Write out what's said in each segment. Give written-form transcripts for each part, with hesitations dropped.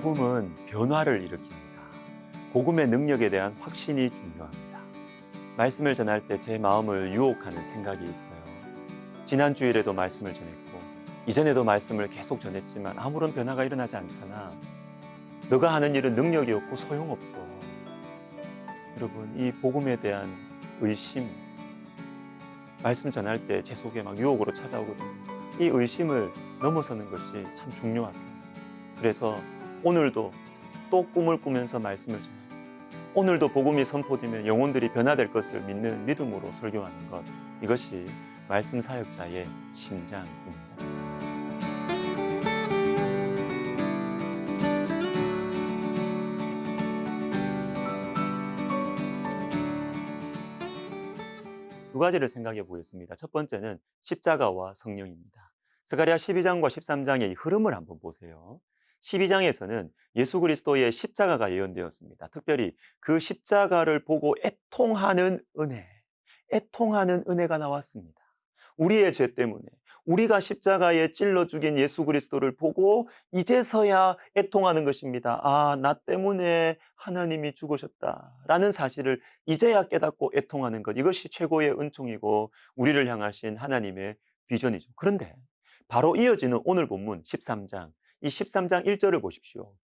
복음은 변화를 일으킵니다. 복음의 능력에 대한 확신이 중요합니다. 말씀을 전할 때 제 마음을 유혹하는 생각이 있어요. 지난 주일에도 말씀을 전했고 이전에도 말씀을 계속 전했지만 아무런 변화가 일어나지 않잖아. 너가 하는 일은 능력이 없고 소용없어. 여러분, 이 복음에 대한 의심, 말씀 전할 때 제 속에 막 유혹으로 찾아오거든요. 이 의심을 넘어서는 것이 참 중요하다. 그래서 오늘도 또 꿈을 꾸면서 말씀을 전하고, 오늘도 복음이 선포되면 영혼들이 변화될 것을 믿는 믿음으로 설교하는 것, 이것이 말씀 사역자의 심장입니다. 두 가지를 생각해 보겠습니다. 첫 번째는 십자가와 성령입니다. 스가랴 12장과 13장의 이 흐름을 한번 보세요. 12장에서는 예수 그리스도의 십자가가 예언되었습니다. 특별히 그 십자가를 보고 애통하는 은혜가 나왔습니다. 우리의 죄 때문에 우리가 십자가에 찔러 죽인 예수 그리스도를 보고 이제서야 애통하는 것입니다. 아, 나 때문에 하나님이 죽으셨다라는 사실을 이제야 깨닫고 애통하는 것, 이것이 최고의 은총이고 우리를 향하신 하나님의 비전이죠. 그런데 바로 이어지는 오늘 본문 13장, 이 13장 1절을 보십시오.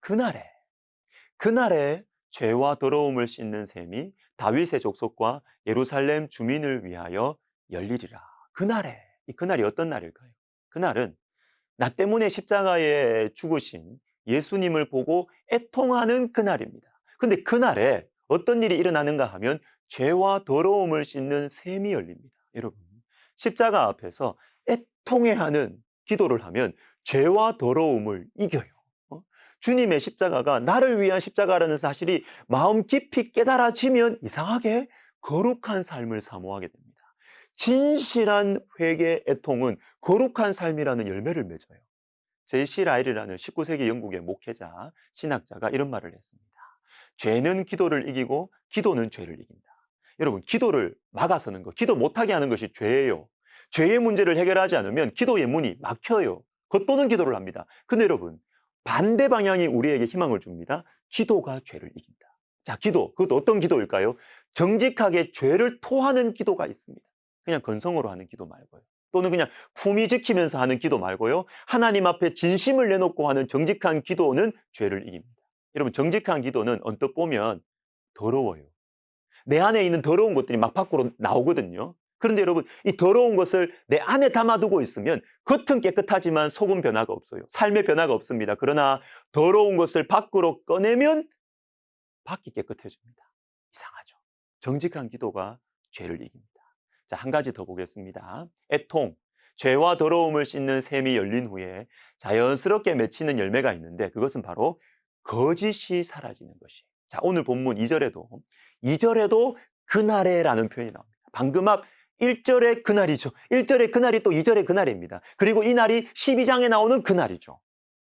그날에 죄와 더러움을 씻는 셈이 다윗의 족속과 예루살렘 주민을 위하여 열리리라. 이 그날이 어떤 날일까요? 그날은 나 때문에 십자가에 죽으신 예수님을 보고 애통하는 그날입니다. 근데 그날에 어떤 일이 일어나는가 하면 죄와 더러움을 씻는 셈이 열립니다. 여러분, 십자가 앞에서 애통해하는 기도를 하면 죄와 더러움을 이겨요. 주님의 십자가가 나를 위한 십자가라는 사실이 마음 깊이 깨달아지면 이상하게 거룩한 삶을 사모하게 됩니다. 진실한 회개, 애통은 거룩한 삶이라는 열매를 맺어요. 제시 라일이라는 19세기 영국의 목회자, 신학자가 이런 말을 했습니다. 죄는 기도를 이기고 기도는 죄를 이긴다. 여러분, 기도를 막아서는 것, 기도 못하게 하는 것이 죄예요. 죄의 문제를 해결하지 않으면 기도의 문이 막혀요. 겉도는 기도를 합니다. 근데 여러분, 반대 방향이 우리에게 희망을 줍니다. 기도가 죄를 이긴다. 자, 기도, 그것도 어떤 기도일까요? 정직하게 죄를 토하는 기도가 있습니다. 그냥 건성으로 하는 기도 말고요. 또는 그냥 품위 지키면서 하는 기도 말고요. 하나님 앞에 진심을 내놓고 하는 정직한 기도는 죄를 이깁니다. 여러분, 정직한 기도는 언뜻 보면 더러워요. 내 안에 있는 더러운 것들이 막 밖으로 나오거든요. 그런데 여러분, 이 더러운 것을 내 안에 담아두고 있으면 겉은 깨끗하지만 속은 변화가 없어요. 삶의 변화가 없습니다. 그러나 더러운 것을 밖으로 꺼내면 밖이 깨끗해집니다. 이상하죠. 정직한 기도가 죄를 이깁니다. 자, 한 가지 더 보겠습니다. 애통, 죄와 더러움을 씻는 셈이 열린 후에 자연스럽게 맺히는 열매가 있는데 그것은 바로 거짓이 사라지는 것이. 자, 오늘 본문 2절에도 그날에라는 표현이 나옵니다. 방금 앞 1절의 그날이죠. 1절의 그날이 또 2절의 그날입니다. 그리고 이 날이 12장에 나오는 그날이죠.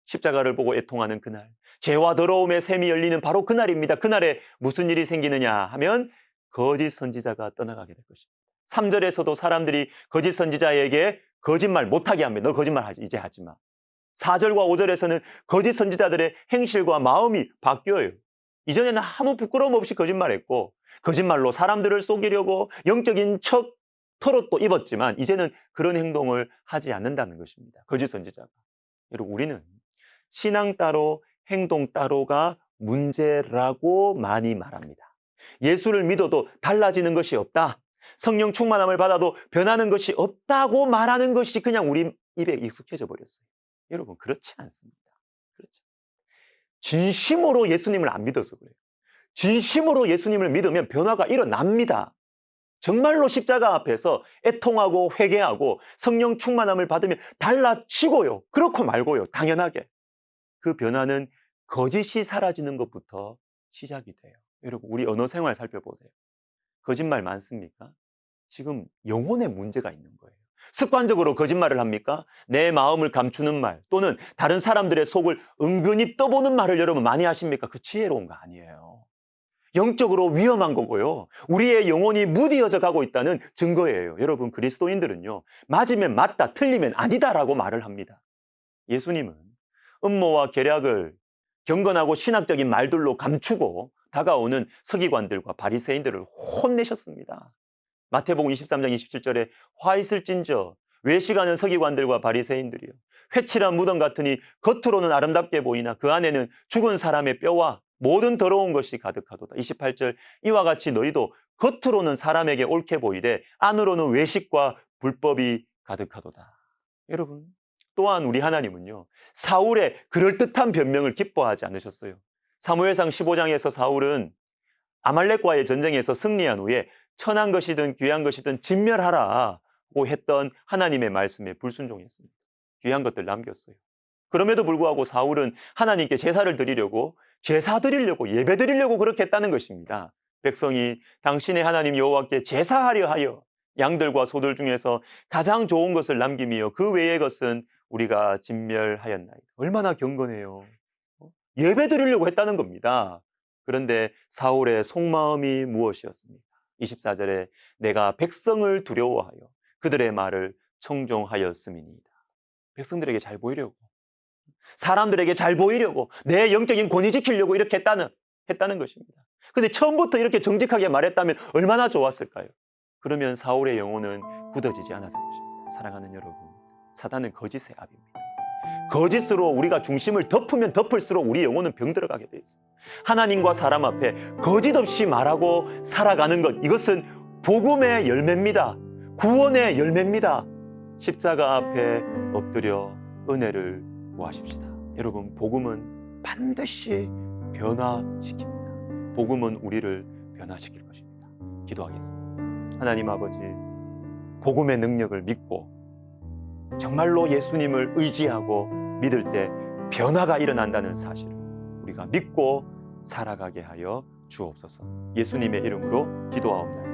십자가를 보고 애통하는 그날, 죄와 더러움의 셈이 열리는 바로 그날입니다. 그날에 무슨 일이 생기느냐 하면 거짓 선지자가 떠나가게 될 것입니다. 3절에서도 사람들이 거짓 선지자에게 거짓말 못하게 합니다. 너 거짓말 하지, 이제 하지 마. 4절과 5절에서는 거짓 선지자들의 행실과 마음이 바뀌어요. 이전에는 아무 부끄러움 없이 거짓말했고 거짓말로 사람들을 속이려고 영적인 척 털옷도 입었지만 이제는 그런 행동을 하지 않는다는 것입니다. 거짓 선지자가. 여러분, 우리는 신앙 따로 행동 따로가 문제라고 많이 말합니다. 예수를 믿어도 달라지는 것이 없다. 성령 충만함을 받아도 변하는 것이 없다고 말하는 것이 그냥 우리 입에 익숙해져 버렸어요. 여러분, 그렇지 않습니다. 그렇죠. 진심으로 예수님을 안 믿어서 그래요. 진심으로 예수님을 믿으면 변화가 일어납니다. 정말로 십자가 앞에서 애통하고 회개하고 성령 충만함을 받으면 달라지고요. 그렇고 말고요. 당연하게. 그 변화는 거짓이 사라지는 것부터 시작이 돼요. 여러분, 우리 언어 생활 살펴보세요. 거짓말 많습니까? 지금 영혼에 문제가 있는 거예요. 습관적으로 거짓말을 합니까? 내 마음을 감추는 말 또는 다른 사람들의 속을 은근히 떠보는 말을 여러분 많이 하십니까? 그 지혜로운 거 아니에요. 영적으로 위험한 거고요. 우리의 영혼이 무디어져 가고 있다는 증거예요. 여러분, 그리스도인들은요, 맞으면 맞다, 틀리면 아니다라고 말을 합니다. 예수님은 음모와 계략을 경건하고 신학적인 말들로 감추고 다가오는 서기관들과 바리새인들을 혼내셨습니다. 마태복음 23장 27절에 화 있을진저 외식하는 서기관들과 바리새인들이요 회칠한 무덤 같으니 겉으로는 아름답게 보이나 그 안에는 죽은 사람의 뼈와 모든 더러운 것이 가득하도다. 28절 이와 같이 너희도 겉으로는 사람에게 옳게 보이되 안으로는 외식과 불법이 가득하도다. 여러분, 또한 우리 하나님은요 사울의 그럴듯한 변명을 기뻐하지 않으셨어요. 사무엘상 15장에서 사울은 아말렉과의 전쟁에서 승리한 후에 천한 것이든 귀한 것이든 진멸하라고 했던 하나님의 말씀에 불순종했습니다. 귀한 것들 남겼어요. 그럼에도 불구하고 사울은 하나님께 제사를 드리려고 제사 드리려고 예배 드리려고 그렇게 했다는 것입니다. 백성이 당신의 하나님 여호와께 제사하려 하여 양들과 소들 중에서 가장 좋은 것을 남기며 그 외의 것은 우리가 진멸하였나이다. 얼마나 경건해요. 예배 드리려고 했다는 겁니다. 그런데 사울의 속마음이 무엇이었습니까? 24절에 내가 백성을 두려워하여 그들의 말을 청종하였음이니이다. 백성들에게 잘 보이려고, 사람들에게 잘 보이려고, 내 영적인 권위 지키려고 이렇게 했다는 것입니다. 근데 처음부터 이렇게 정직하게 말했다면 얼마나 좋았을까요? 그러면 사울의 영혼은 굳어지지 않았을 것입니다. 사랑하는 여러분, 사단은 거짓의 압입니다. 거짓으로 우리가 중심을 덮으면 덮을수록 우리 영혼은 병들어가게 돼 있어요. 하나님과 사람 앞에 거짓 없이 말하고 살아가는 것, 이것은 복음의 열매입니다. 구원의 열매입니다. 십자가 앞에 엎드려 은혜를 구하십시다. 여러분, 복음은 반드시 변화시킵니다. 복음은 우리를 변화시킬 것입니다. 기도하겠습니다. 하나님 아버지, 복음의 능력을 믿고 정말로 예수님을 의지하고 믿을 때 변화가 일어난다는 사실을 우리가 믿고 살아가게 하여 주옵소서. 예수님의 이름으로 기도하옵나이다.